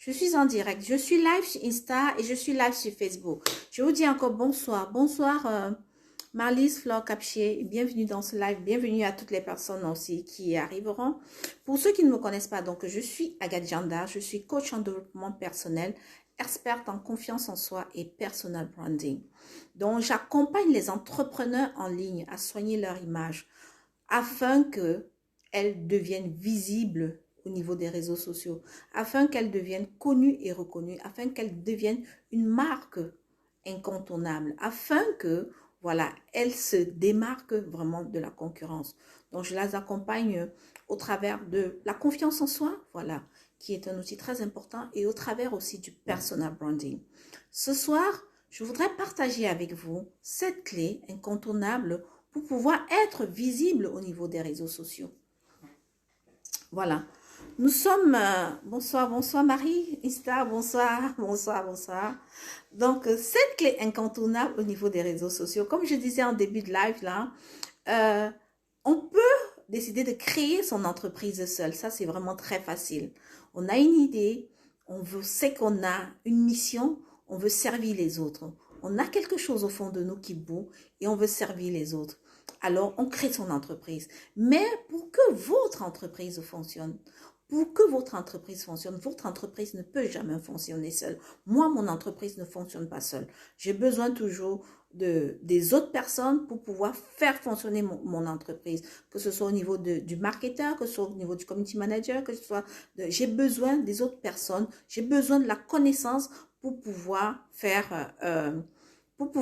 Je suis en direct. Je suis live sur Insta et je suis live sur Facebook. Je vous dis encore bonsoir. Bonsoir, Marlise Flore Capchier. Bienvenue dans ce live. Bienvenue à toutes les personnes aussi qui arriveront. Pour ceux qui ne me connaissent pas, donc je suis Agathe Janda. Je suis coach en développement personnel, experte en confiance en soi et personal branding. Donc, j'accompagne les entrepreneurs en ligne à soigner leur image afin qu'elles deviennent visibles au niveau des réseaux sociaux, afin qu'elles deviennent connues et reconnues, afin qu'elles deviennent une marque incontournable, afin que, voilà, elles se démarquent vraiment de la concurrence. Donc, je les accompagne au travers de la confiance en soi, voilà, qui est un outil très important, et au travers aussi du personal branding. Ce soir, je voudrais partager avec vous cette clé incontournable pour pouvoir être visible au niveau des réseaux sociaux. Voilà. Nous sommes... bonsoir, bonsoir Marie, Insta, bonsoir, bonsoir, bonsoir. Donc, cette clé incontournable au niveau des réseaux sociaux, comme je disais en début de live, là, on peut décider de créer son entreprise seul. Ça, c'est vraiment très facile. On a une idée, sait qu'on a une mission, on veut servir les autres. On a quelque chose au fond de nous qui bout et on veut servir les autres. Alors, on crée son entreprise. Mais pour que votre entreprise fonctionne, votre entreprise ne peut jamais fonctionner seule. Moi, mon entreprise ne fonctionne pas seule. J'ai besoin toujours des autres personnes pour pouvoir faire fonctionner mon entreprise. Que ce soit au niveau du marketeur, que ce soit au niveau du community manager, que ce soit... J'ai besoin des autres personnes. J'ai besoin de la connaissance pour pouvoir faire... pour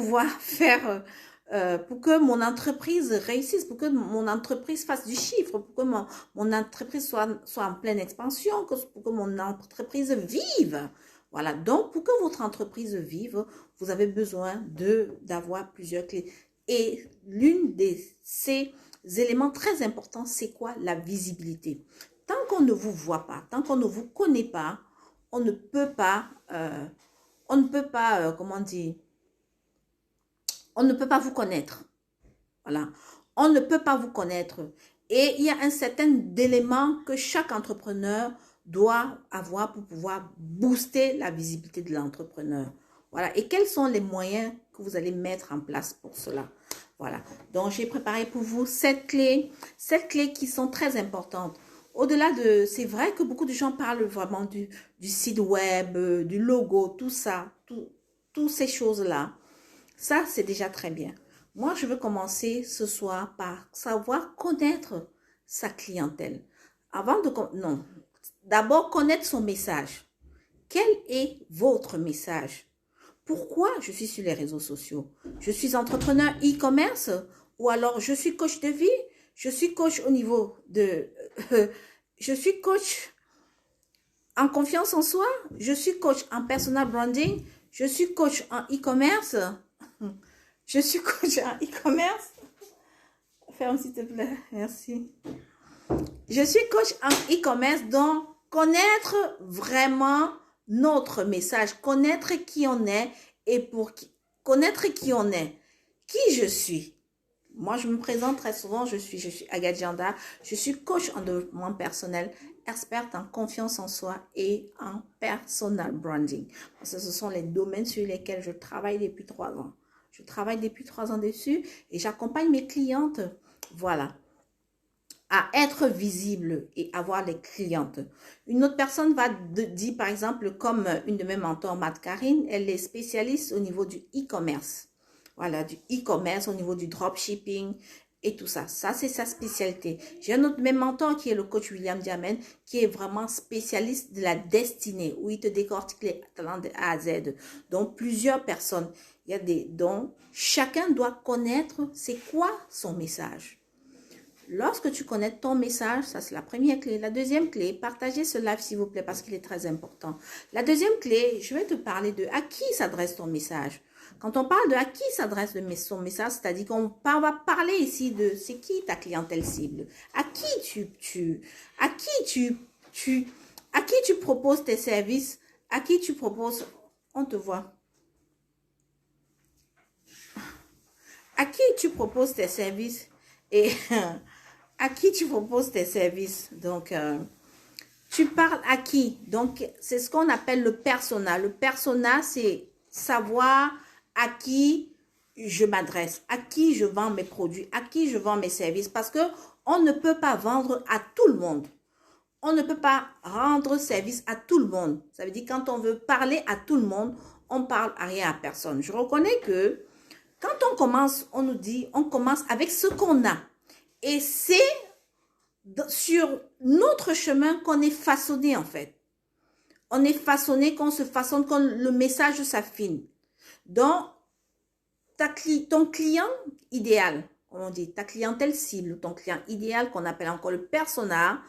que mon entreprise réussisse, pour que mon entreprise fasse du chiffre, pour que mon entreprise soit en pleine expansion, pour que mon entreprise vive. Voilà, donc pour que votre entreprise vive, vous avez besoin d'avoir plusieurs clés. Et l'une de ces éléments très importants, c'est quoi? La visibilité. Tant qu'on ne vous voit pas, tant qu'on ne vous connaît pas, on ne peut pas, comment dire, on ne peut pas vous connaître. Voilà. On ne peut pas vous connaître. Et il y a un certain élément que chaque entrepreneur doit avoir pour pouvoir booster la visibilité de l'entrepreneur. Voilà. Et quels sont les moyens que vous allez mettre en place pour cela? Voilà. Donc, j'ai préparé pour vous sept clés qui sont très importantes. Au-delà de... C'est vrai que beaucoup de gens parlent vraiment du site web, du logo, tout ça, toutes ces choses-là. Ça, c'est déjà très bien. Moi, je veux commencer ce soir par savoir connaître sa clientèle. Non, d'abord connaître son message. Quel est votre message? Pourquoi je suis sur les réseaux sociaux? Je suis entrepreneur e-commerce ou alors je suis coach de vie? Je suis coach au niveau de... je suis coach en confiance en soi? Je suis coach en personal branding? Je suis coach en e-commerce? Je suis coach en e-commerce. Ferme s'il te plaît. Merci. Je suis coach en e-commerce, donc connaître vraiment notre message, connaître qui on est et connaître qui on est, qui je suis. Moi, je me présente très souvent, je suis Agathe Janda, je suis coach en développement personnel, experte en confiance en soi et en personal branding. Parce que ce sont les domaines sur lesquels je travaille depuis 3 ans. Je travaille depuis 3 ans dessus et j'accompagne mes clientes, voilà, à être visible et avoir les clientes. Une autre personne va dire, par exemple, comme une de mes mentors, Matt Karine, elle est spécialiste au niveau du e-commerce. Voilà, du e-commerce, au niveau du dropshipping et tout ça. Ça, c'est sa spécialité. J'ai un autre même mentor qui est le coach William Diamène, qui est vraiment spécialiste de la destinée, où il te décortique les talents de A à Z. Donc, plusieurs personnes. Il y a des dons. Chacun doit connaître c'est quoi son message. Lorsque tu connais ton message, ça c'est la première clé. La deuxième clé, partagez ce live s'il vous plaît parce qu'il est très important. La deuxième clé, je vais te parler de à qui s'adresse ton message. Quand on parle de à qui s'adresse son message, c'est-à-dire qu'on va parler ici de c'est qui ta clientèle cible. À qui tu proposes tes services, à qui tu proposes, on te voit. À qui tu proposes tes services et à qui tu proposes tes services. Donc, Tu parles à qui? Donc, c'est ce qu'on appelle le persona. Le persona, c'est savoir à qui je m'adresse, à qui je vends mes produits, à qui je vends mes services. Parce que on ne peut pas vendre à tout le monde. On ne peut pas rendre service à tout le monde. Ça veut dire quand on veut parler à tout le monde, on parle à rien à personne. Je reconnais que quand on commence, on nous dit, on commence avec ce qu'on a. Et c'est sur notre chemin qu'on est façonné en fait. On est façonné, qu'on se façonne, quand le message s'affine. Donc, ton client idéal, comme on dit, ta clientèle cible, ton client idéal qu'on appelle encore le persona,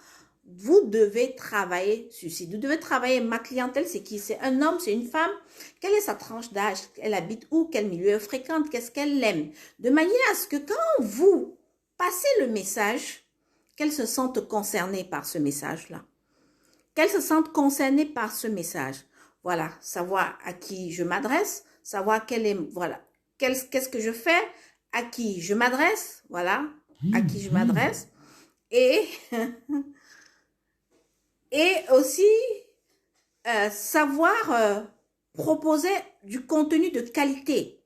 vous devez travailler sur ci. Vous devez travailler, ma clientèle, c'est qui? C'est un homme, c'est une femme. Quelle est sa tranche d'âge? Elle habite où? Quel milieu elle fréquente? Qu'est-ce qu'elle aime? De manière à ce que quand vous passez le message, qu'elle se sente concernée par ce message-là. Qu'elle se sente concernée par ce message. Voilà, savoir à qui je m'adresse, savoir quelle est, voilà, qu'est-ce que je fais, à qui je m'adresse, voilà, à qui je m'adresse. Et, et aussi savoir proposer du contenu de qualité.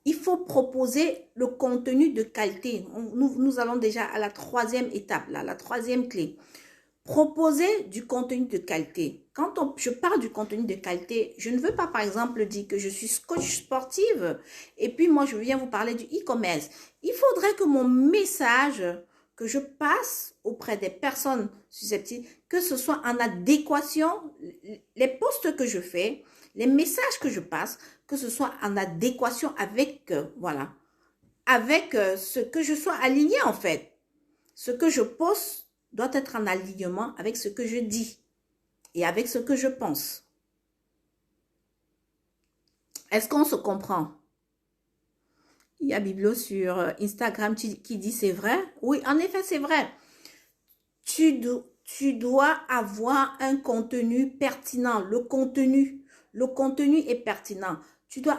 Il faut proposer le contenu de qualité. Nous allons déjà à la troisième étape, là, la troisième clé. Proposer du contenu de qualité. Quand je parle du contenu de qualité, je ne veux pas, par exemple, dire que je suis coach sportive et puis moi, je viens vous parler du e-commerce. Il faudrait que mon message que je passe auprès des personnes susceptibles, que ce soit en adéquation, les posts que je fais, les messages que je passe, que ce soit en adéquation avec, voilà, avec ce que je sois aligné en fait. Ce que je poste doit être en alignement avec ce que je dis et avec ce que je pense. Est-ce qu'on se comprend? Il y a Biblo sur Instagram qui dit c'est vrai. Oui, en effet, c'est vrai. Tu dois avoir un contenu pertinent. Le contenu est pertinent. Tu dois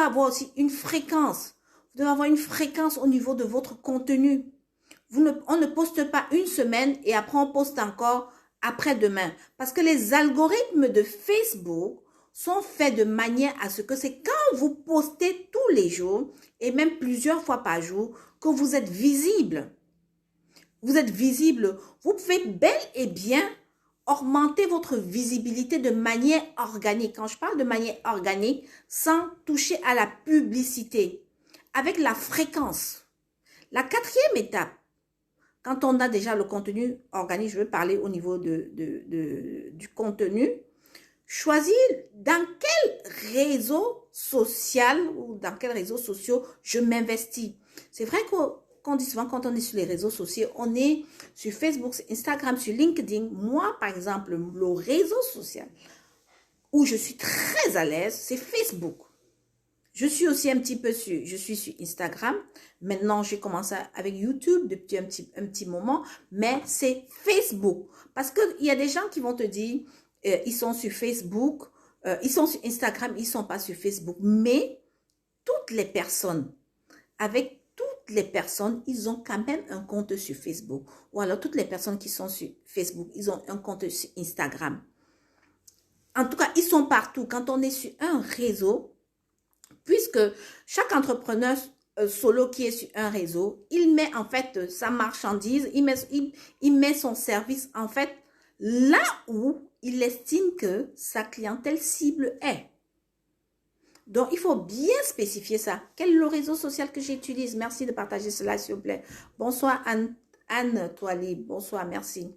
avoir aussi une fréquence. Vous devez avoir une fréquence au niveau de votre contenu. On ne poste pas une semaine et après on poste encore après-demain. Parce que les algorithmes de Facebook sont faits de manière à ce que c'est quand vous postez tous les jours et même plusieurs fois par jour que vous êtes visible. Vous êtes visible. Vous pouvez bel et bien augmenter votre visibilité de manière organique. Quand je parle de manière organique, sans toucher à la publicité, avec la fréquence. La quatrième étape, quand on a déjà le contenu organique, je veux parler au niveau du contenu, choisir dans quel réseau social ou dans quel réseau social je m'investis. C'est vrai qu'on dit souvent quand on est sur les réseaux sociaux, on est sur Facebook, sur Instagram, sur LinkedIn. Moi, par exemple, le réseau social où je suis très à l'aise, c'est Facebook. Je suis aussi un petit peu je suis sur Instagram. Maintenant, j'ai commencé avec YouTube depuis un petit moment, mais c'est Facebook. Parce qu'il y a des gens qui vont te dire, ils sont sur Facebook, ils sont sur Instagram, ils ne sont pas sur Facebook. Mais toutes les personnes, ils ont quand même un compte sur Facebook. Ou alors, toutes les personnes qui sont sur Facebook, ils ont un compte sur Instagram. En tout cas, ils sont partout. Quand on est sur un réseau, puisque chaque entrepreneur solo qui est sur un réseau, il met en fait sa marchandise, il met son service en fait là où il estime que sa clientèle cible est. Donc, il faut bien spécifier ça. Quel est le réseau social que j'utilise? Merci de partager cela, s'il vous plaît. Bonsoir Anne Toili. Bonsoir, merci.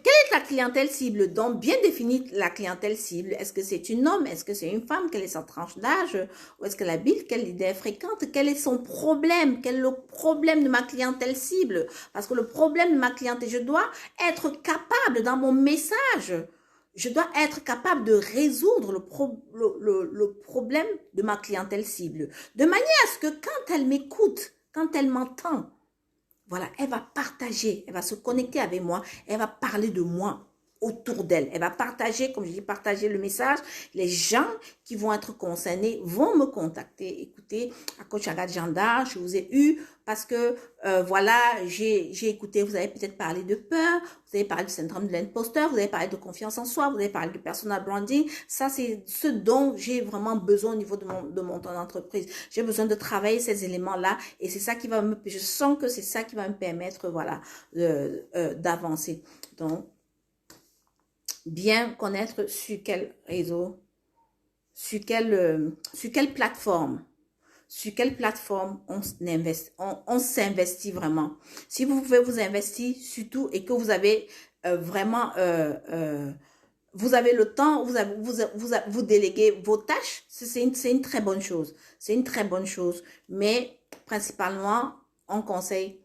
Quelle est ta clientèle cible? Donc, bien définir la clientèle cible. Est-ce que c'est un homme? Est-ce que c'est une femme? Quelle est sa tranche d'âge? Où est-ce qu'elle habite? Quelle idée elle fréquente? Quel est son problème? Quel est le problème de ma clientèle cible? Parce que le problème de ma clientèle, je dois être capable dans mon message, je dois être capable de résoudre le problème de ma clientèle cible. De manière à ce que quand elle m'écoute, quand elle m'entend, voilà, elle va partager, elle va se connecter avec moi, elle va parler de moi. autour d'elle. Elle va partager, comme je dis, partager le message. Les gens qui vont être concernés vont me contacter. Écoutez, à Coach Agathe Janda, je vous ai eu parce que, voilà, j'ai écouté, vous avez peut-être parlé de peur, vous avez parlé du syndrome de l'imposteur, vous avez parlé de confiance en soi, vous avez parlé de personal branding. Ça, c'est ce dont j'ai vraiment besoin au niveau de mon temps d'entreprise. J'ai besoin de travailler ces éléments-là et c'est ça qui va je sens que c'est ça qui va me permettre, voilà, d'avancer. Donc, bien connaître sur quel réseau, sur quelle plateforme on s'investit vraiment. Si vous pouvez vous investir surtout et que vous avez vraiment, vous avez le temps, vous déléguez vos tâches, c'est une très bonne chose. C'est une très bonne chose. Mais principalement, on conseille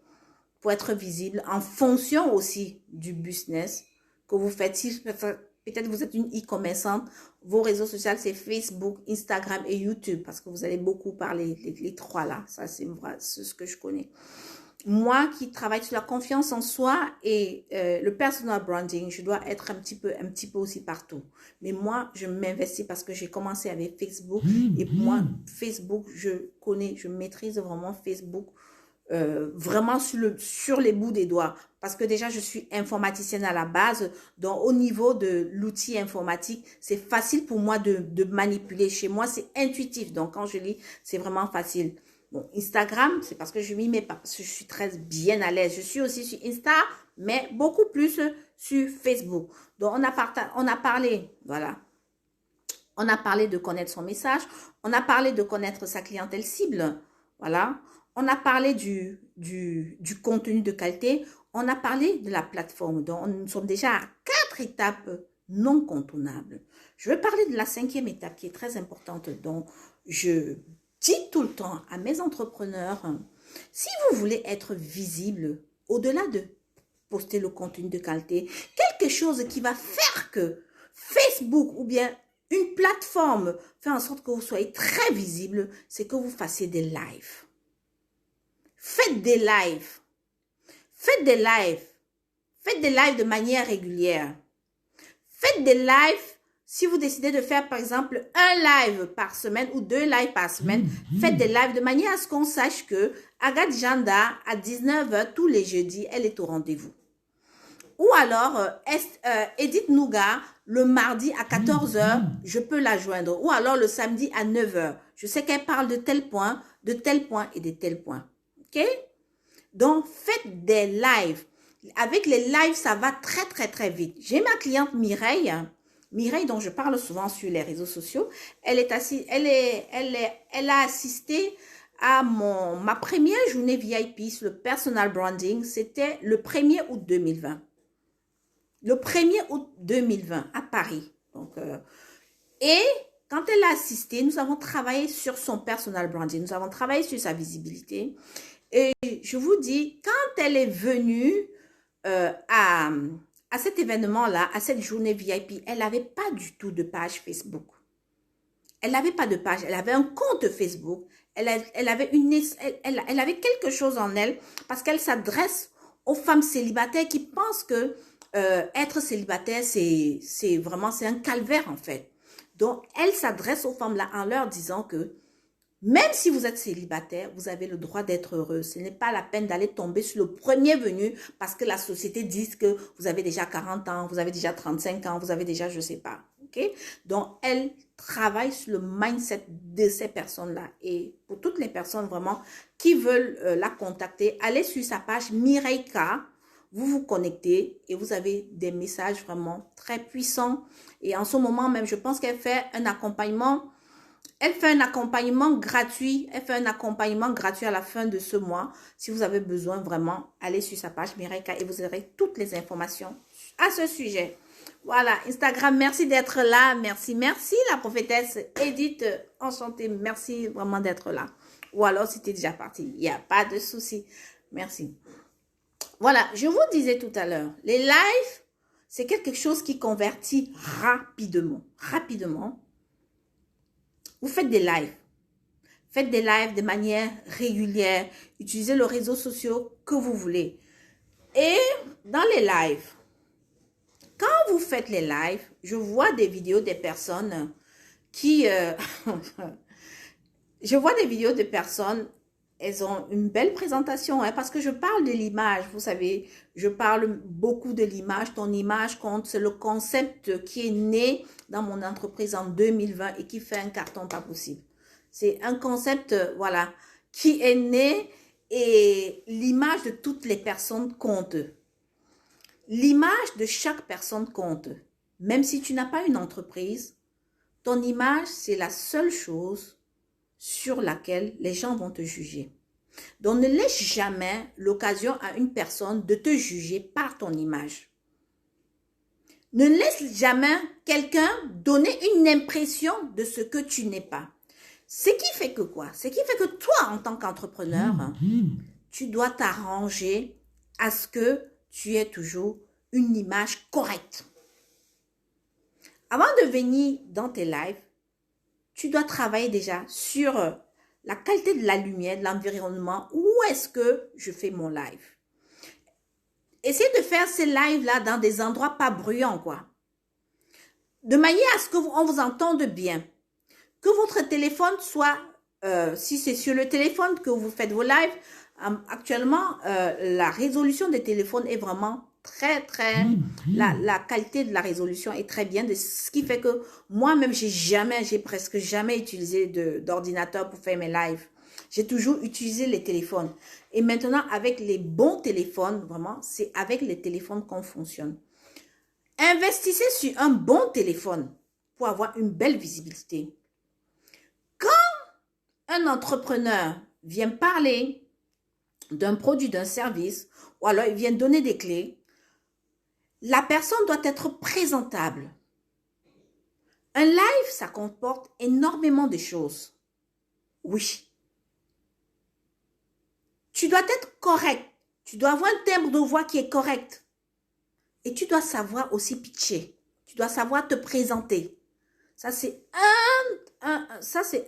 pour être visible en fonction aussi du business que vous faites. Si peut-être vous êtes une e-commerçante, vos réseaux sociaux, c'est Facebook, Instagram et YouTube, parce que vous allez beaucoup parler les trois là. Ça, c'est ce que je connais. Moi qui travaille sur la confiance en soi et le personal branding, je dois être un petit peu aussi partout. Mais moi, je m'investis parce que j'ai commencé avec Facebook et moi, Facebook, je maîtrise vraiment Facebook. Vraiment sur les bouts des doigts parce que déjà je suis informaticienne à la base, donc au niveau de l'outil informatique c'est facile pour moi de manipuler. Chez moi c'est intuitif, donc quand je lis c'est vraiment facile. Bon, Instagram c'est parce que je m'y mets pas, parce que je suis très bien à l'aise. Je suis aussi sur Insta mais beaucoup plus sur Facebook. Donc on a parlé, voilà, on a parlé de connaître son message, on a parlé de connaître sa clientèle cible, voilà. On a parlé du contenu de qualité, on a parlé de la plateforme. Donc, nous sommes déjà à 4 étapes non contournables. Je vais parler de la 5e étape qui est très importante. Donc, je dis tout le temps à mes entrepreneurs, si vous voulez être visible, au-delà de poster le contenu de qualité, quelque chose qui va faire que Facebook ou bien une plateforme fait en sorte que vous soyez très visible, c'est que vous fassiez des lives. Faites des lives. Faites des lives. Faites des lives de manière régulière. Faites des lives. Si vous décidez de faire, par exemple, un live par semaine ou 2 lives par semaine, faites des lives de manière à ce qu'on sache que Agathe Janda, à 19 h tous les jeudis, elle est au rendez-vous. Ou alors, Edith Nougat, le mardi à 14 h, je peux la joindre. Ou alors, le samedi à 9 h. Je sais qu'elle parle de tel point et de tel point. OK? Donc, faites des lives. Avec les lives, ça va très, très, très vite. J'ai ma cliente Mireille. Mireille, dont je parle souvent sur les réseaux sociaux. Elle a assisté à ma première journée VIP sur le personal branding. C'était le 1er août 2020. Le 1er août 2020 à Paris. Donc, et quand elle a assisté, nous avons travaillé sur son personal branding. Nous avons travaillé sur sa visibilité. Et je vous dis, quand elle est venue à cet événement-là, à cette journée VIP, elle n'avait pas du tout de page Facebook. Elle n'avait pas de page, elle avait un compte Facebook. Elle avait quelque chose en elle parce qu'elle s'adresse aux femmes célibataires qui pensent que être célibataire, c'est vraiment un calvaire en fait. Donc, elle s'adresse aux femmes-là en leur disant que même si vous êtes célibataire, vous avez le droit d'être heureux. Ce n'est pas la peine d'aller tomber sur le premier venu parce que la société dit que vous avez déjà 40 ans, vous avez déjà 35 ans, vous avez déjà je ne sais pas. Okay? Donc, elle travaille sur le mindset de ces personnes-là. Et pour toutes les personnes vraiment qui veulent la contacter, allez sur sa page Mireille K. Vous vous connectez et vous avez des messages vraiment très puissants. Et en ce moment même, je pense qu'elle fait un accompagnement. Elle fait un accompagnement gratuit. Elle fait un accompagnement gratuit à la fin de ce mois. Si vous avez besoin vraiment, allez sur sa page Mireille K et vous aurez toutes les informations à ce sujet. Voilà, Instagram, merci d'être là. Merci, merci la prophétesse Edith. Enchantée, merci vraiment d'être là. Ou alors, si tu es déjà parti, il n'y a pas de souci. Merci. Voilà, je vous disais tout à l'heure, les lives, c'est quelque chose qui convertit rapidement. Rapidement. Vous faites des lives. Faites des lives de manière régulière. Utilisez les réseaux sociaux que vous voulez. Et dans les lives, quand vous faites les lives, je vois des vidéos des personnes qui... je vois des vidéos de personnes, elles ont une belle présentation, hein, parce que je parle de l'image, vous savez, je parle beaucoup de l'image, ton image compte, c'est le concept qui est né dans mon entreprise en 2020 et qui fait un carton pas possible. C'est un concept, voilà, qui est né et l'image de toutes les personnes compte. L'image de chaque personne compte. Même si tu n'as pas une entreprise, ton image, c'est la seule chose sur laquelle les gens vont te juger. Donc, ne laisse jamais l'occasion à une personne de te juger par ton image. Ne laisse jamais quelqu'un donner une impression de ce que tu n'es pas. Ce qui fait que quoi? Ce qui fait que toi, en tant qu'entrepreneur, tu dois t'arranger à ce que tu aies toujours une image correcte. Avant de venir dans tes lives, tu dois travailler déjà sur la qualité de la lumière, de l'environnement. Où est-ce que je fais mon live? Essayez de faire ces lives-là dans des endroits pas bruyants, quoi. De manière à ce qu'on vous entende bien. Que votre téléphone soit, si c'est sur le téléphone que vous faites vos lives, actuellement, la résolution des téléphones est vraiment très, la qualité de la résolution est très bien, ce qui fait que moi-même, j'ai presque jamais utilisé d'ordinateur pour faire mes lives. J'ai toujours utilisé les téléphones. Et maintenant, avec les bons téléphones, vraiment, c'est avec les téléphones qu'on fonctionne. Investissez sur un bon téléphone pour avoir une belle visibilité. Quand un entrepreneur vient parler d'un produit, d'un service, ou alors il vient donner des clés, la personne doit être présentable. Un live, ça comporte énormément de choses. Oui. Tu dois être correct. Tu dois avoir un timbre de voix qui est correct. Et tu dois savoir aussi pitcher. Tu dois savoir te présenter. Ça, c'est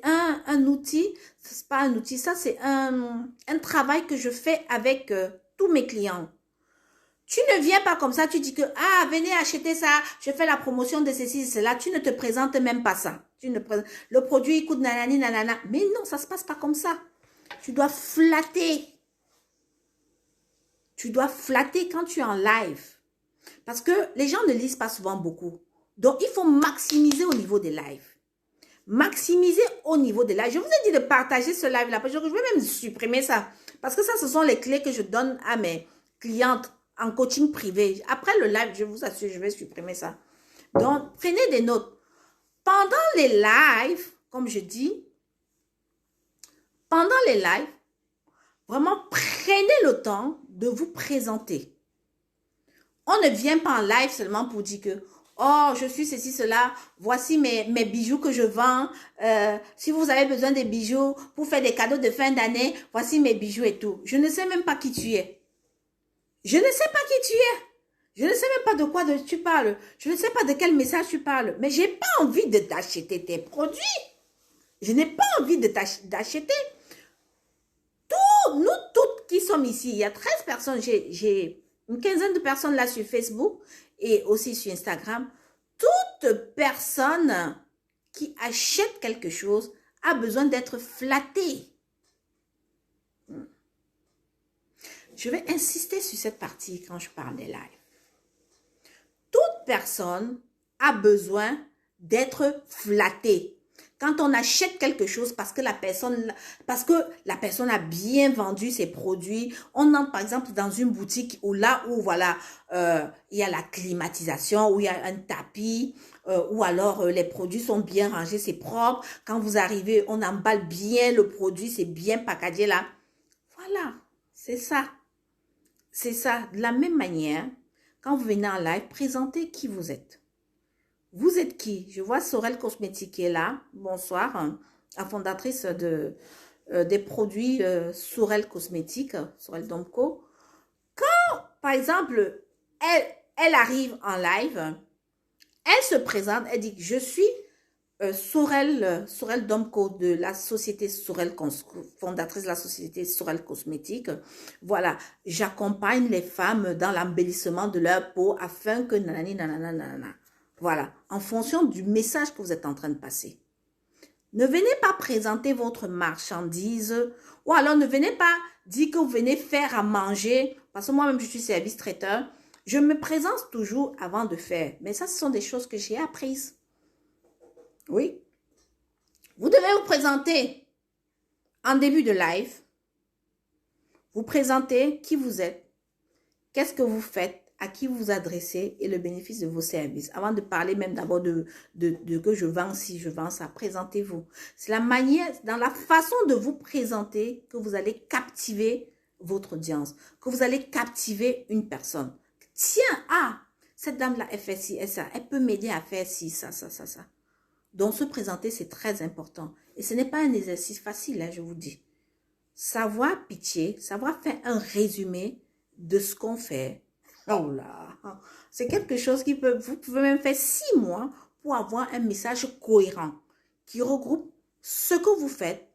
un outil. C'est pas un outil. Ça, c'est un travail que je fais avec tous mes clients. Tu ne viens pas comme ça, tu dis que, ah, venez acheter ça, je fais la promotion de ceci, cela. Tu ne te présentes même pas ça. Le produit, il coûte nanani, nanana. Mais non, ça ne se passe pas comme ça. Tu dois flatter. Tu dois flatter quand tu es en live. Parce que les gens ne lisent pas souvent beaucoup. Donc, il faut maximiser au niveau des lives. Maximiser au niveau des lives. Je vous ai dit de partager ce live-là. Je vais même supprimer ça. Parce que ça, ce sont les clés que je donne à mes clientes en coaching privé. Après le live, je vous assure, je vais supprimer ça. Donc, prenez des notes. Pendant les lives, comme je dis, pendant les lives, vraiment, prenez le temps de vous présenter. On ne vient pas en live seulement pour dire que, oh, je suis ceci, cela, voici mes bijoux que je vends. Si vous avez besoin de bijoux pour faire des cadeaux de fin d'année, voici mes bijoux et tout. Je ne sais même pas qui tu es. Je ne sais pas qui tu es. Je ne sais même pas de quoi tu parles. Je ne sais pas de quel message tu parles. Mais je n'ai pas envie de t'acheter tes produits. Je n'ai pas envie de d'acheter. Nous toutes qui sommes ici, il y a 13 personnes, j'ai une quinzaine de personnes là sur Facebook et aussi sur Instagram. Toute personne qui achète quelque chose a besoin d'être flattée. Je vais insister sur cette partie quand je parle des lives. Toute personne a besoin d'être flattée. Quand on achète quelque chose parce que la personne a bien vendu ses produits, on entre par exemple dans une boutique où voilà, il y a la climatisation, où il y a un tapis, ou alors les produits sont bien rangés, c'est propre. Quand vous arrivez, on emballe bien le produit, c'est bien packagé là. Voilà, c'est ça. C'est ça. De la même manière, quand vous venez en live, présentez qui vous êtes. Vous êtes qui? Je vois Sorel Cosmétique qui est là. Bonsoir. La fondatrice des produits Sorel Cosmétique, Sorel Domco. Quand, par exemple, elle arrive en live, elle se présente, elle dit, je suis Sorel Domco de la société Sorel, fondatrice de la société Sorel Cosmétique. Voilà, j'accompagne les femmes dans l'embellissement de leur peau afin que nanani nanana nanana. Voilà, en fonction du message que vous êtes en train de passer. Ne venez pas présenter votre marchandise ou alors ne venez pas dire que vous venez faire à manger parce que moi-même je suis service traiteur. Je me présente toujours avant de faire. Mais ça, ce sont des choses que j'ai apprises. Oui. Vous devez vous présenter en début de live. Vous présentez qui vous êtes, qu'est-ce que vous faites, à qui vous vous adressez et le bénéfice de vos services. Avant de parler même d'abord de que je vends ci, je vends ça, présentez-vous. C'est la manière, dans la façon de vous présenter que vous allez captiver votre audience, que vous allez captiver une personne. Tiens, ah, cette dame-là, elle fait ci, elle ça, elle peut m'aider à faire ci, ça. Donc, se présenter, c'est très important. Et ce n'est pas un exercice facile, hein, je vous dis. Savoir pitcher, savoir faire un résumé de ce qu'on fait. Oh là, c'est quelque chose qui peut, vous pouvez même faire 6 mois pour avoir un message cohérent qui regroupe ce que vous faites,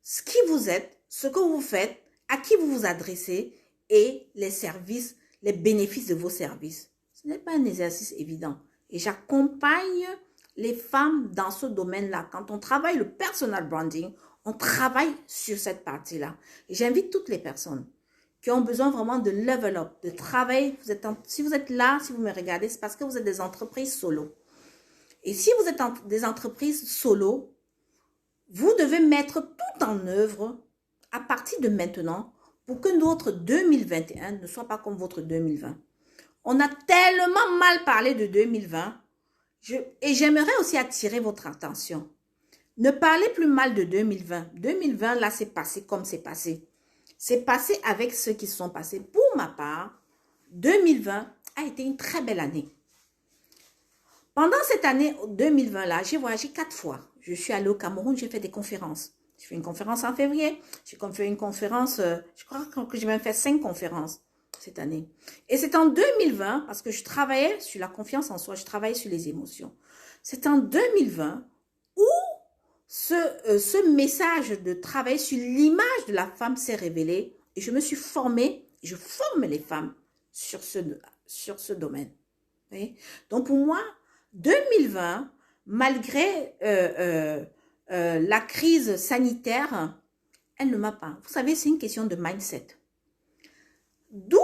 ce qui vous êtes, ce que vous faites, à qui vous vous adressez et les services, les bénéfices de vos services. Ce n'est pas un exercice évident. Et j'accompagne les femmes dans ce domaine-là. Quand on travaille le personal branding, on travaille sur cette partie-là. Et j'invite toutes les personnes qui ont besoin vraiment de level up, de travailler. Si vous êtes là, si vous me regardez, c'est parce que vous êtes des entreprises solo. Et si vous êtes des entreprises solo, vous devez mettre tout en œuvre à partir de maintenant pour que notre 2021 ne soit pas comme votre 2020. On a tellement mal parlé de 2020 et j'aimerais aussi attirer votre attention. Ne parlez plus mal de 2020. 2020, là, c'est passé comme c'est passé. C'est passé avec ceux qui se sont passés. Pour ma part, 2020 a été une très belle année. Pendant cette année 2020-là, j'ai voyagé 4 fois. Je suis allée au Cameroun, j'ai fait des conférences. J'ai fait une conférence en février. J'ai fait une conférence, je crois que j'ai même fait 5 conférences cette année. Et c'est en 2020, parce que je travaillais sur la confiance en soi, je travaillais sur les émotions. C'est en 2020 où ce message de travail sur l'image de la femme s'est révélé et je me suis formée, je forme les femmes sur ce domaine. Oui? Donc pour moi, 2020, malgré la crise sanitaire, elle ne m'a pas. Vous savez, c'est une question de mindset. D'où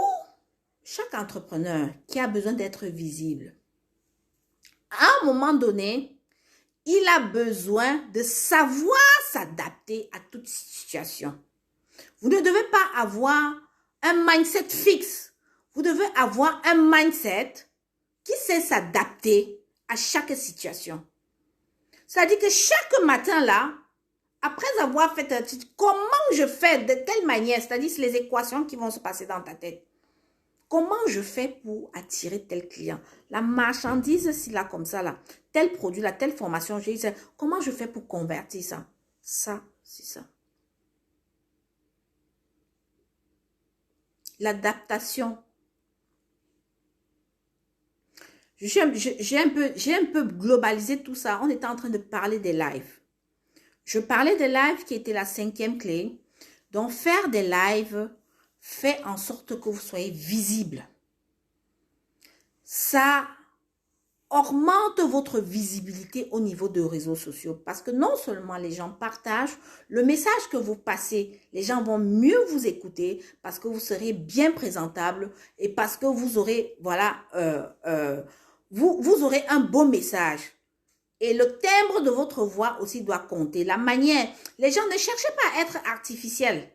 chaque entrepreneur qui a besoin d'être visible, à un moment donné, il a besoin de savoir s'adapter à toute situation. Vous ne devez pas avoir un mindset fixe. Vous devez avoir un mindset qui sait s'adapter à chaque situation. C'est-à-dire que chaque matin là, après avoir fait un titre, comment je fais de telle manière, c'est-à-dire les équations qui vont se passer dans ta tête. Comment je fais pour attirer tel client? La marchandise, si là, comme ça, là, tel produit, là, telle formation, je dis, comment je fais pour convertir ça? Ça, c'est ça. L'adaptation. J'ai un peu globalisé tout ça. On était en train de parler des lives. Je parlais des lives qui étaient la 5e clé. Donc, faire des lives fait en sorte que vous soyez visible. Ça augmente votre visibilité au niveau des réseaux sociaux. Parce que non seulement les gens partagent le message que vous passez, les gens vont mieux vous écouter parce que vous serez bien présentable et parce que vous aurez, voilà, vous aurez un beau message. Et le timbre de votre voix aussi doit compter. La manière, les gens ne cherchez pas à être artificiels.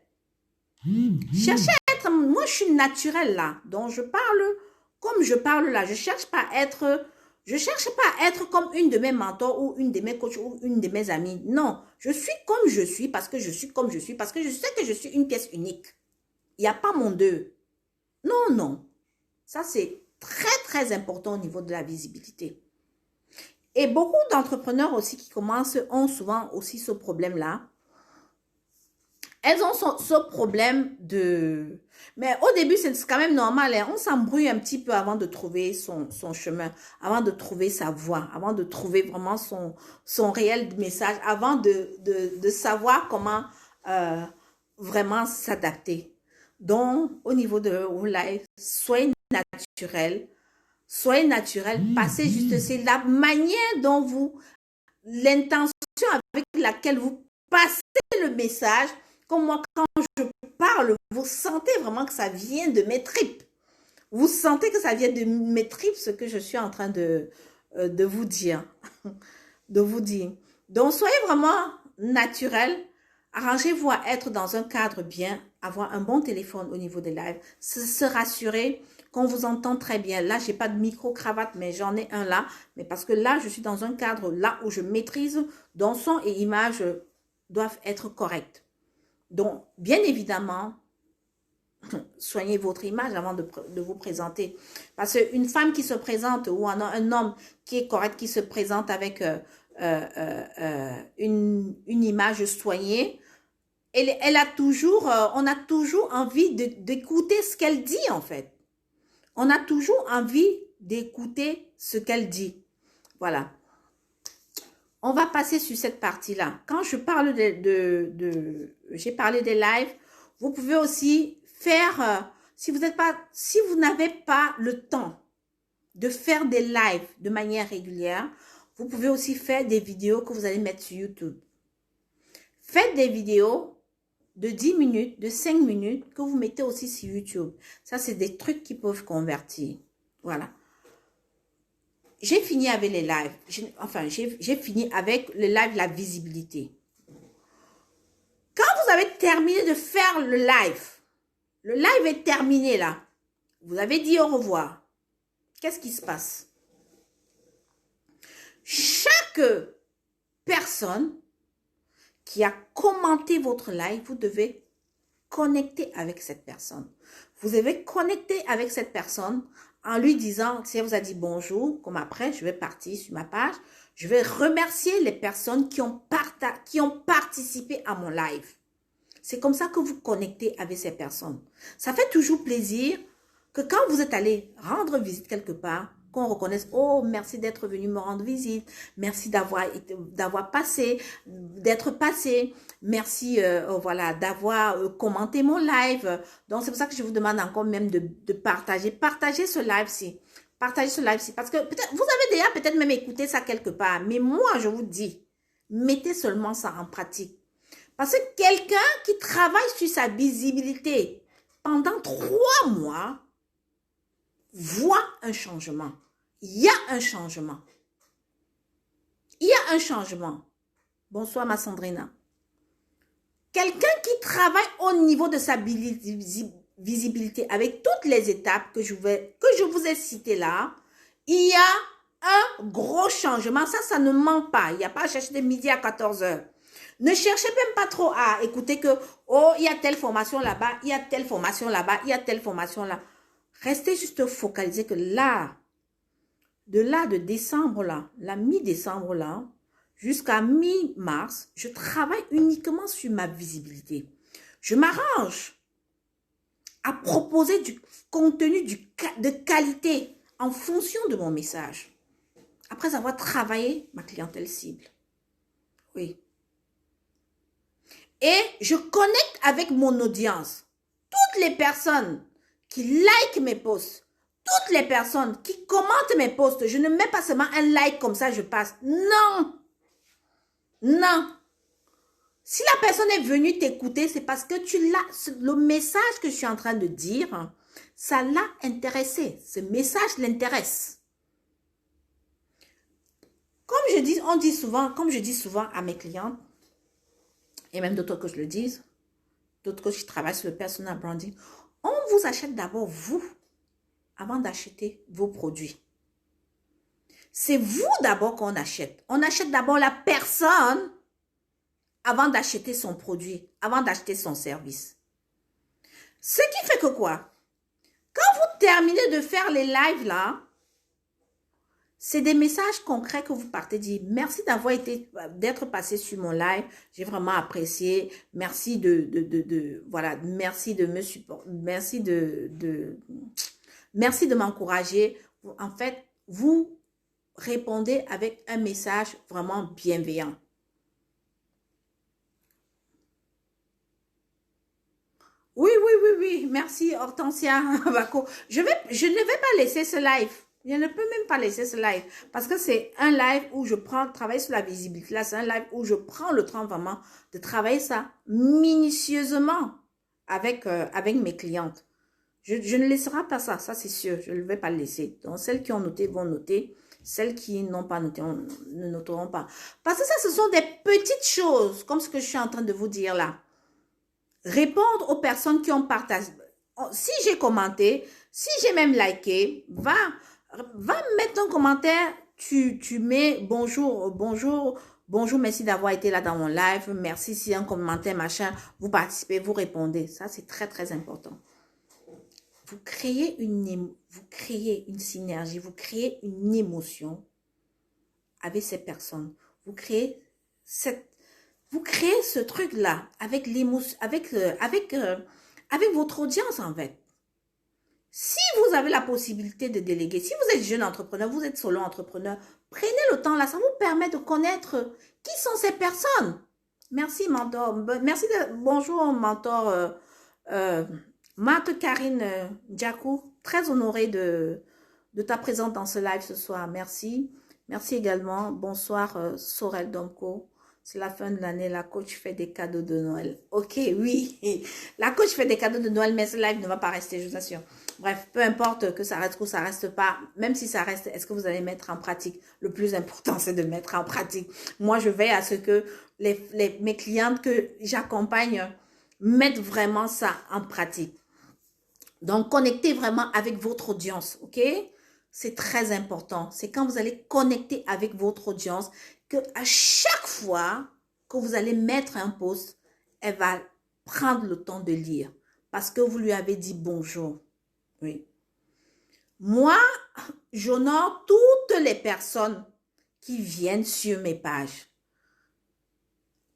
Cherchez à être, moi je suis naturelle là, donc je parle comme je parle là. Je cherche pas à être comme une de mes mentors ou une de mes coachs ou une de mes amies. Non, je suis comme je suis parce que je suis comme je suis, parce que je sais que je suis une pièce unique. Il n'y a pas mon deux. Non, non. Ça c'est très très important au niveau de la visibilité. Et beaucoup d'entrepreneurs aussi qui commencent ont souvent aussi ce problème-là. elles ont ce problème de... Mais au début, c'est quand même normal. Hein. On s'embrouille un petit peu avant de trouver son chemin, avant de trouver sa voie, avant de trouver vraiment son réel message, avant de savoir comment vraiment s'adapter. Donc, au niveau de vos lives, soyez naturel, passez juste, c'est la manière dont vous, l'intention avec laquelle vous passez le message. Comme moi, quand je parle, vous sentez vraiment que ça vient de mes tripes. Vous sentez que ça vient de mes tripes, ce que je suis en train de vous dire. De vous dire. Donc, soyez vraiment naturel. Arrangez-vous à être dans un cadre bien, avoir un bon téléphone au niveau des lives, se rassurer qu'on vous entend très bien. Là, j'ai pas de micro-cravate, mais j'en ai un là. Mais parce que là, je suis dans un cadre là où je maîtrise, dont son et image doivent être corrects. Donc, bien évidemment, soignez votre image avant de vous présenter. Parce qu'une femme qui se présente ou un homme qui est correct, qui se présente avec une image soignée, elle a toujours, on a toujours envie d'écouter ce qu'elle dit en fait. On a toujours envie d'écouter ce qu'elle dit. Voilà. On va passer sur cette partie-là. Quand je parle j'ai parlé des lives, vous pouvez aussi faire, si vous n'avez pas le temps de faire des lives de manière régulière, vous pouvez aussi faire des vidéos que vous allez mettre sur YouTube. Faites des vidéos de 10 minutes, de 5 minutes que vous mettez aussi sur YouTube. Ça, c'est des trucs qui peuvent convertir. Voilà. J'ai fini avec les lives. J'ai fini avec le live, la visibilité. Quand vous avez terminé de faire le live est terminé là. Vous avez dit au revoir. Qu'est-ce qui se passe? Chaque personne qui a commenté votre live, vous devez connecter avec cette personne. Vous devez connecter avec cette personne en lui disant, si elle vous a dit bonjour, comme après, je vais partir sur ma page, je vais remercier les personnes qui ont participé à mon live. C'est comme ça que vous connectez avec ces personnes. Ça fait toujours plaisir que quand vous êtes allé rendre visite quelque part, qu'on reconnaisse, oh, merci d'être venu me rendre visite, merci d'avoir passé, d'être passé, merci voilà, d'avoir commenté mon live. Donc, c'est pour ça que je vous demande encore même de partager. Partagez ce live-ci. Partagez ce live-ci. Parce que peut-être vous avez déjà peut-être même écouté ça quelque part. Mais moi, je vous dis, mettez seulement ça en pratique. Parce que quelqu'un qui travaille sur sa visibilité pendant 3 mois, voit un changement. Il y a un changement. Il y a un changement. Bonsoir ma Sandrina. Quelqu'un qui travaille au niveau de sa visibilité avec toutes les étapes que je vous ai citées là, il y a un gros changement. Ça ne ment pas. Il n'y a pas à chercher de midi à 14 h. Ne cherchez même pas trop à écouter que, oh, il y a telle formation là-bas, il y a telle formation là-bas, il y a telle formation là. Restez juste focalisé que là, de décembre là, la mi-décembre là, jusqu'à mi-mars, je travaille uniquement sur ma visibilité. Je m'arrange à proposer du contenu de qualité en fonction de mon message. Après avoir travaillé ma clientèle cible. Oui. Et je connecte avec mon audience. Toutes les personnes qui like mes posts, toutes les personnes qui commentent mes posts, je ne mets pas seulement un like comme ça, je passe. Non. Non. Si la personne est venue t'écouter, c'est parce que le message que je suis en train de dire, ça l'a intéressé. Ce message l'intéresse. Comme je dis souvent à mes clientes, et même d'autres que je le dise, d'autres que je travaille sur le personal branding, on vous achète d'abord vous, avant d'acheter vos produits. C'est vous d'abord qu'on achète. On achète d'abord la personne avant d'acheter son produit, avant d'acheter son service. Ce qui fait que quoi? Quand vous terminez de faire les lives là, C'est des messages concrets que vous partez dire merci d'être passé sur mon live. J'ai vraiment apprécié. Merci voilà, merci de me supporter. Merci de m'encourager. En fait, vous répondez avec un message vraiment bienveillant. Oui, oui, oui, oui. Merci, Hortensia. Je ne vais pas laisser ce live. Je ne peux même pas laisser ce live. Parce que c'est un live où je travaille sur la visibilité. Là, c'est un live où je prends le temps vraiment de travailler ça minutieusement avec mes clientes. Je ne laisserai pas ça. Ça, c'est sûr. Je ne vais pas le laisser. Donc, celles qui ont noté vont noter. Celles qui n'ont pas noté ne noteront pas. Parce que ça, ce sont des petites choses, comme ce que je suis en train de vous dire là. Répondre aux personnes qui ont partagé. Si j'ai commenté, si j'ai même liké, va mettre un commentaire. Tu mets bonjour, merci d'avoir été là dans mon live. Merci si un commentaire, machin, vous participez, vous répondez. Ça, c'est très, très important. Vous créez une synergie, vous créez une émotion avec ces personnes. Vous créez ce truc-là avec l'émotion, avec votre audience en fait. Si vous avez la possibilité de déléguer, si vous êtes jeune entrepreneur, vous êtes solo entrepreneur, prenez le temps là, ça vous permet de connaître qui sont ces personnes. Merci mentor, bonjour mentor Marthe Karine Djakou, très honorée de ta présence dans ce live ce soir, merci. Merci également, bonsoir Sorel Domko. C'est la fin de l'année, la coach fait des cadeaux de Noël. Ok, oui, la coach fait des cadeaux de Noël, mais ce live ne va pas rester, je vous assure. Bref, peu importe que ça reste ou ça reste pas, même si ça reste, est-ce que vous allez mettre en pratique? Le plus important, c'est de mettre en pratique. Moi, je veille à ce que mes clientes que j'accompagne mettent vraiment ça en pratique. Donc, connectez vraiment avec votre audience, ok? C'est très important. C'est quand vous allez connecter avec votre audience que à chaque fois que vous allez mettre un post, elle va prendre le temps de lire parce que vous lui avez dit bonjour. Oui. Moi, j'honore toutes les personnes qui viennent sur mes pages.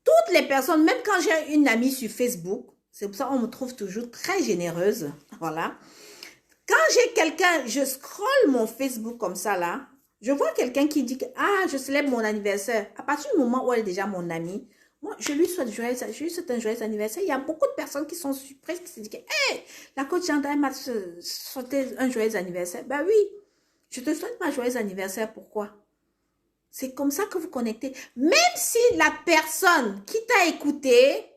Toutes les personnes, même quand j'ai une amie sur Facebook, c'est pour ça qu'on me trouve toujours très généreuse. Voilà. Quand j'ai quelqu'un, je scrolle mon Facebook comme ça là, je vois quelqu'un qui dit que je célèbre mon anniversaire. À partir du moment où elle est déjà mon amie, moi, je lui souhaite un joyeux anniversaire. Il y a beaucoup de personnes qui sont surprises, qui se disent que hey, la coach Janda m'a souhaité un joyeux anniversaire. Ben oui, je te souhaite pas joyeux anniversaire. Pourquoi? C'est comme ça que vous connectez. Même si la personne qui t'a écouté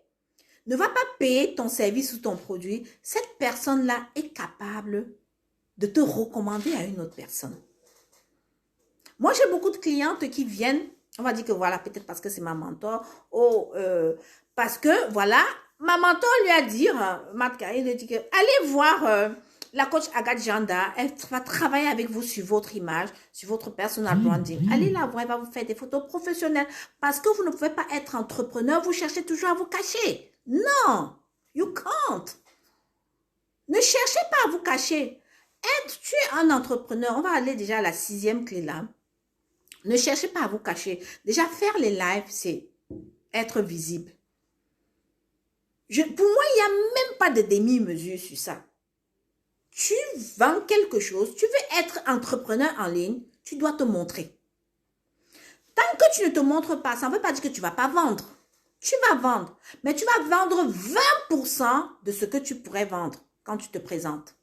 ne va pas payer ton service ou ton produit, cette personne-là est capable de te recommander à une autre personne. Moi, j'ai beaucoup de clientes qui viennent, on va dire que voilà, peut-être parce que c'est ma mentor, parce que voilà, ma mentor lui a dit, Matka, il a dit que allez voir la coach Agathe Janda, elle va travailler avec vous sur votre image, sur votre personal branding. Allez la voir, elle va vous faire des photos professionnelles parce que vous ne pouvez pas être entrepreneur, vous cherchez toujours à vous cacher. Non, you can't. Ne cherchez pas à vous cacher. Tu es un entrepreneur, on va aller déjà à la 6e clé là. Ne cherchez pas à vous cacher. Déjà, faire les lives, c'est être visible. Pour moi, il n'y a même pas de demi-mesure sur ça. Tu vends quelque chose, tu veux être entrepreneur en ligne, tu dois te montrer. Tant que tu ne te montres pas, ça ne veut pas dire que tu ne vas pas vendre. Tu vas vendre, mais tu vas vendre 20% de ce que tu pourrais vendre quand tu te présentes.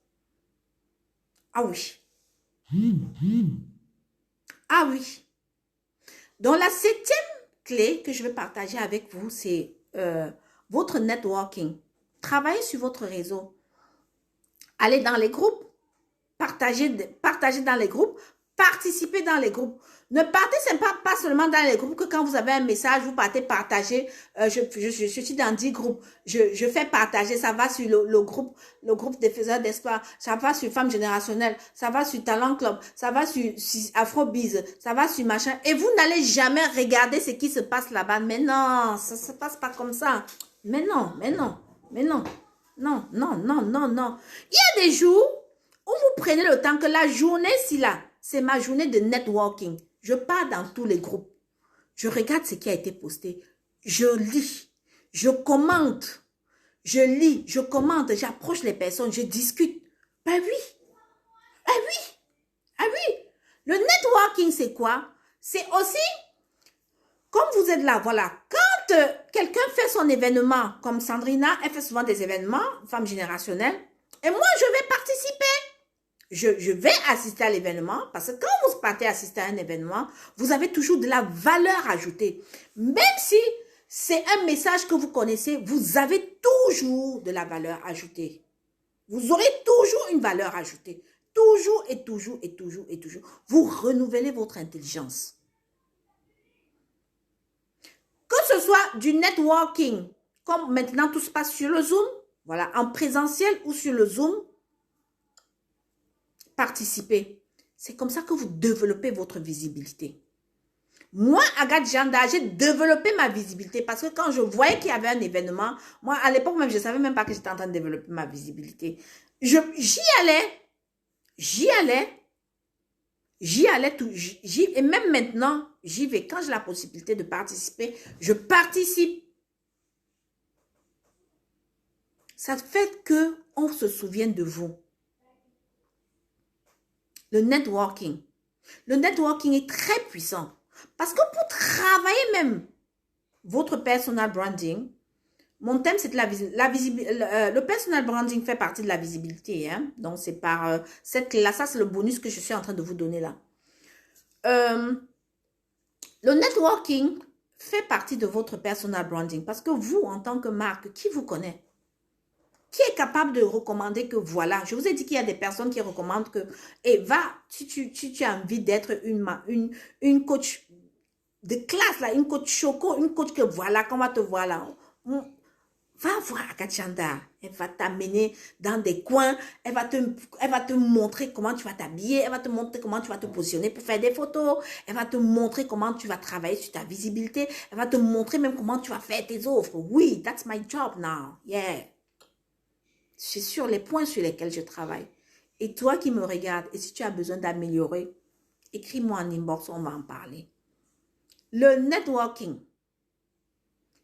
Ah oui. Ah oui. Donc, la 7e clé que je vais partager avec vous, c'est votre networking. Travaillez sur votre réseau. Allez dans les groupes. Partagez dans les groupes. Participez dans les groupes. Ne partez pas seulement dans les groupes que quand vous avez un message, vous partez partager. Je suis dans 10 groupes. Je fais partager. Ça va sur le groupe des faiseurs d'espoir. Ça va sur Femmes Générationnelles. Ça va sur Talent Club. Ça va sur Afrobiz. Ça va sur machin. Et vous n'allez jamais regarder ce qui se passe là-bas. Mais non, ça ne se passe pas comme ça. Mais non. Non. Il y a des jours où vous prenez le temps que la journée, si là, c'est ma journée de networking. Je pars dans tous les groupes. Je regarde ce qui a été posté. Je lis. Je commente. Je lis. Je commente. J'approche les personnes. Je discute. Ben oui. Ah oui. Ah oui. Le networking, c'est quoi? C'est aussi, comme vous êtes là, voilà. Quand quelqu'un fait son événement, comme Sandrina, elle fait souvent des événements, femme générationnelle, et moi, je vais participer. Je vais assister à l'événement parce que quand vous partez assister à un événement, vous avez toujours de la valeur ajoutée. Même si c'est un message que vous connaissez, vous avez toujours de la valeur ajoutée. Vous aurez toujours une valeur ajoutée. Toujours et toujours et toujours et toujours. Vous renouvelez votre intelligence. Que ce soit du networking, comme maintenant tout se passe sur le Zoom, voilà, en présentiel ou sur le Zoom, participez. C'est comme ça que vous développez votre visibilité. Moi, Agathe Janda, j'ai développé ma visibilité parce que quand je voyais qu'il y avait un événement, moi, à l'époque même, je ne savais même pas que j'étais en train de développer ma visibilité. J'y allais, et même maintenant, j'y vais. Quand j'ai la possibilité de participer, je participe. Ça fait qu'on se souvienne de vous. Le networking. Le networking est très puissant. Parce que pour travailler même votre personal branding, mon thème c'est la visibilité. Le personal branding fait partie de la visibilité. Hein? Donc c'est par cette là, ça c'est le bonus que je suis en train de vous donner là. Le networking fait partie de votre personal branding. Parce que vous, en tant que marque, qui vous connaît? Qui est capable de recommander que voilà, je vous ai dit qu'il y a des personnes qui recommandent que, et va, si tu as envie d'être une coach de classe, là, une coach choco, une coach que voilà, qu'on va te voir là. Va voir Akachanda. Elle va t'amener dans des coins, elle va te montrer comment tu vas t'habiller, elle va te montrer comment tu vas te positionner pour faire des photos, elle va te montrer comment tu vas travailler sur ta visibilité, elle va te montrer même comment tu vas faire tes offres. Oui, that's my job now. Yeah. C'est sur les points sur lesquels je travaille. Et toi qui me regardes, et si tu as besoin d'améliorer, écris-moi en inbox, on va en parler. Le networking.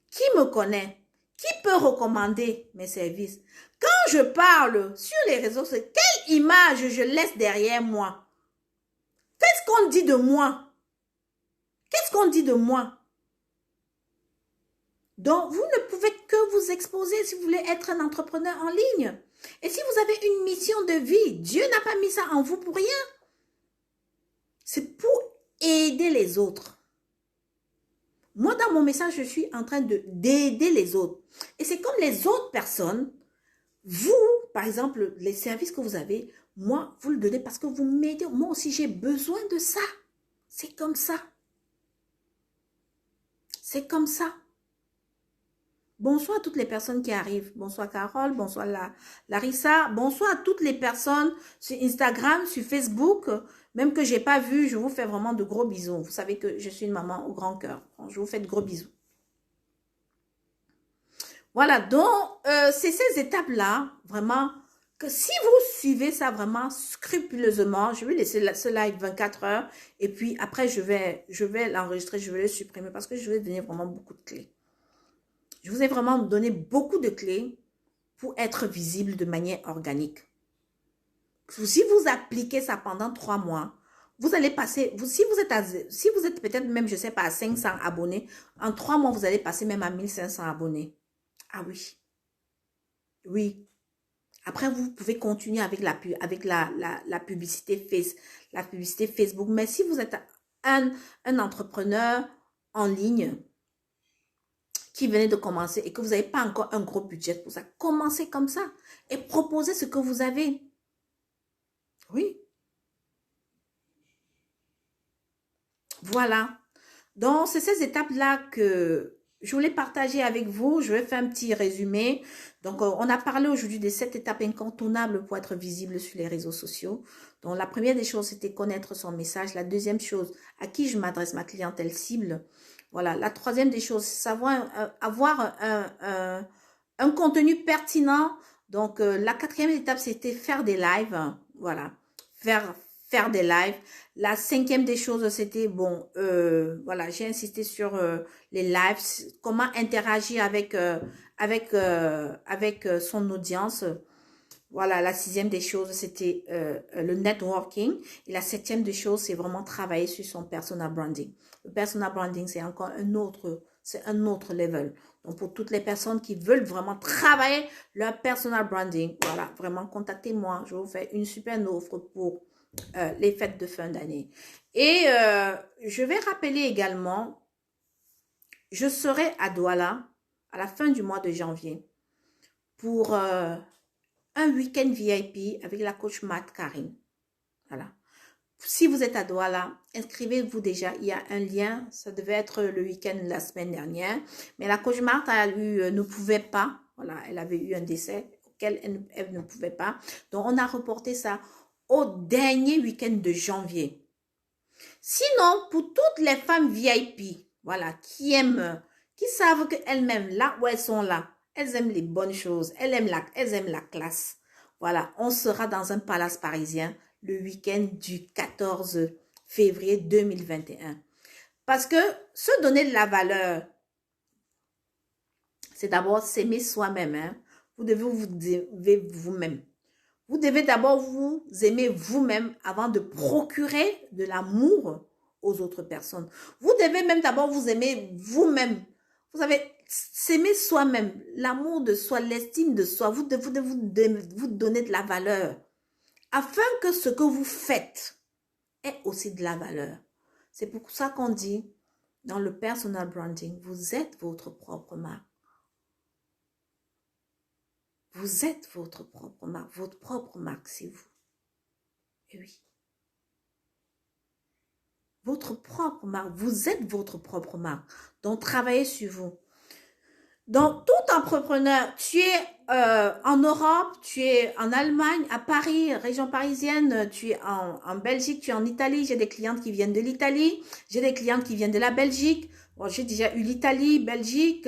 Qui me connaît? Qui peut recommander mes services? Quand je parle sur les réseaux sociaux, quelle image je laisse derrière moi? Qu'est-ce qu'on dit de moi? Qu'est-ce qu'on dit de moi? Donc, vous ne pouvez que vous exposer si vous voulez être un entrepreneur en ligne. Et si vous avez une mission de vie, Dieu n'a pas mis ça en vous pour rien. C'est pour aider les autres. Moi, dans mon message, je suis en train d'aider les autres. Et c'est comme les autres personnes, vous, par exemple, les services que vous avez, moi, vous le donnez parce que vous m'aidez. Moi aussi, j'ai besoin de ça. C'est comme ça. C'est comme ça. Bonsoir à toutes les personnes qui arrivent. Bonsoir Carole, bonsoir Larissa. Bonsoir à toutes les personnes sur Instagram, sur Facebook. Même que je n'ai pas vu, je vous fais vraiment de gros bisous. Vous savez que je suis une maman au grand cœur. Je vous fais de gros bisous. Voilà, donc c'est ces étapes-là, vraiment, que si vous suivez ça vraiment scrupuleusement, je vais laisser ce live 24 heures et puis après je vais l'enregistrer, je vais le supprimer parce que je vais donner vraiment beaucoup de clés. Je vous ai vraiment donné beaucoup de clés pour être visible de manière organique. Si vous appliquez ça pendant 3 mois, vous allez passer, si vous êtes peut-être même, je ne sais pas, à 500 abonnés, en 3 mois, vous allez passer même à 1500 abonnés. Ah oui. Oui. Après, vous pouvez continuer avec la publicité Facebook. Mais si vous êtes un entrepreneur en ligne, qui venait de commencer et que vous n'avez pas encore un gros budget pour ça, commencez comme ça et proposez ce que vous avez. Oui. Voilà. Donc, c'est ces étapes-là que je voulais partager avec vous. Je vais faire un petit résumé. Donc, on a parlé aujourd'hui de 7 étapes incontournables pour être visible sur les réseaux sociaux. Donc, la première des choses, c'était connaître son message. La deuxième chose, à qui je m'adresse, ma clientèle cible. Voilà, la troisième des choses, savoir avoir un contenu pertinent. Donc, la quatrième étape, c'était faire des lives. Voilà, faire faire des lives. La cinquième des choses, c'était, bon, voilà, j'ai insisté sur les lives, comment interagir avec son audience. Voilà, la sixième des choses, c'était le networking. Et la septième des choses, c'est vraiment travailler sur son personal branding. Le personal branding, c'est encore c'est un autre level. Donc, pour toutes les personnes qui veulent vraiment travailler leur personal branding, voilà, vraiment, contactez-moi. Je vous fais une super offre pour les fêtes de fin d'année. Et je vais rappeler également, je serai à Douala à la fin du mois de janvier pour un week-end VIP avec la coach Matt Karine. Voilà. Si vous êtes à Douala, inscrivez-vous déjà. Il y a un lien. Ça devait être le week-end la semaine dernière. Mais la coach Matt ne pouvait pas. Voilà, elle avait eu un décès auquel elle ne pouvait pas. Donc, on a reporté ça au dernier week-end de janvier. Sinon, pour toutes les femmes VIP, voilà, qui aiment, qui savent qu'elles-mêmes, là où elles sont là, elles aiment les bonnes choses, elles aiment la classe. Voilà, on sera dans un palace parisien le week-end du 14 février 2021. Parce que se donner de la valeur, c'est d'abord s'aimer soi-même. Hein. Vous devez vous aimer vous-même. Vous devez d'abord vous aimer vous-même avant de procurer de l'amour aux autres personnes. Vous devez même d'abord vous aimer vous-même. Vous savez, s'aimer soi-même, l'amour de soi, l'estime de soi, vous devez vous donner de la valeur afin que ce que vous faites ait aussi de la valeur. C'est pour ça qu'on dit dans le personal branding, vous êtes votre propre marque. Vous êtes votre propre marque. Votre propre marque, c'est vous. Et oui. Votre propre marque. Vous êtes votre propre marque. Donc, travaillez sur vous. Donc, tout entrepreneur, tu es en Europe, tu es en Allemagne, à Paris, région parisienne, tu es en Belgique, tu es en Italie. J'ai des clientes qui viennent de l'Italie. J'ai des clientes qui viennent de la Belgique. Bon, j'ai déjà eu l'Italie, Belgique,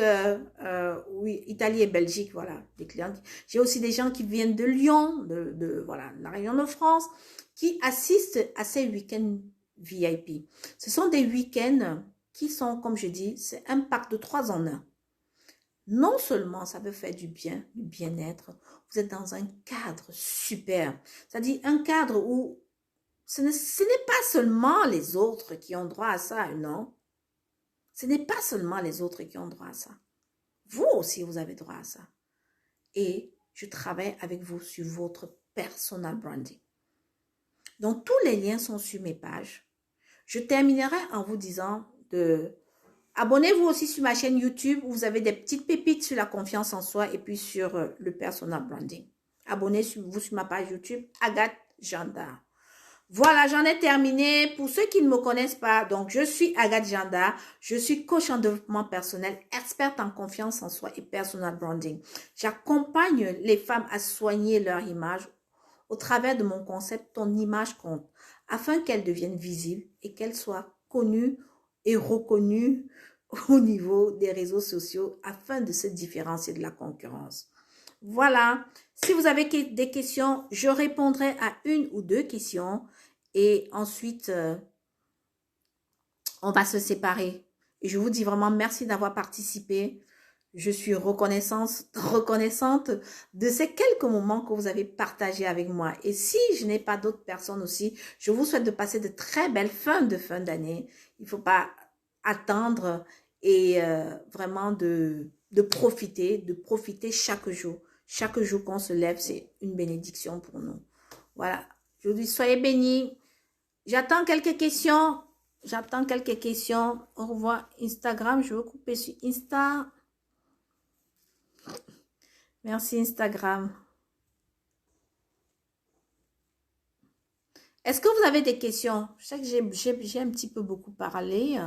oui, Italie et Belgique, voilà, des clients. J'ai aussi des gens qui viennent de Lyon, voilà, la région de France, qui assistent à ces week-ends VIP. Ce sont des week-ends qui sont, comme je dis, c'est un pack de 3 en 1. Non seulement ça peut faire du bien, du bien-être, vous êtes dans un cadre super. C'est-à-dire un cadre où ce n'est pas seulement les autres qui ont droit à ça, non. Ce n'est pas seulement les autres qui ont droit à ça. Vous aussi, vous avez droit à ça. Et je travaille avec vous sur votre personal branding. Donc, tous les liens sont sur mes pages. Je terminerai en vous disant de... Abonnez-vous aussi sur ma chaîne YouTube où vous avez des petites pépites sur la confiance en soi et puis sur le personal branding. Abonnez-vous sur ma page YouTube, Agathe Janda. Voilà, j'en ai terminé. Pour ceux qui ne me connaissent pas, donc je suis Agathe Janda. Je suis coach en développement personnel, experte en confiance en soi et personal branding. J'accompagne les femmes à soigner leur image au travers de mon concept Ton image compte, afin qu'elles deviennent visibles et qu'elles soient connues et reconnues au niveau des réseaux sociaux afin de se différencier de la concurrence. Voilà, si vous avez des questions, je répondrai à 1 ou 2 questions et ensuite, on va se séparer. Et je vous dis vraiment merci d'avoir participé. Je suis reconnaissante de ces quelques moments que vous avez partagés avec moi. Et si je n'ai pas d'autres personnes aussi, je vous souhaite de passer de très belles fins d'année. Il ne faut pas attendre et vraiment de profiter chaque jour. Chaque jour qu'on se lève, c'est une bénédiction pour nous. Voilà. Je vous dis, soyez bénis. J'attends quelques questions. Au revoir, Instagram. Je vais couper sur Insta. Merci, Instagram. Est-ce que vous avez des questions? Je sais que j'ai un petit peu beaucoup parlé.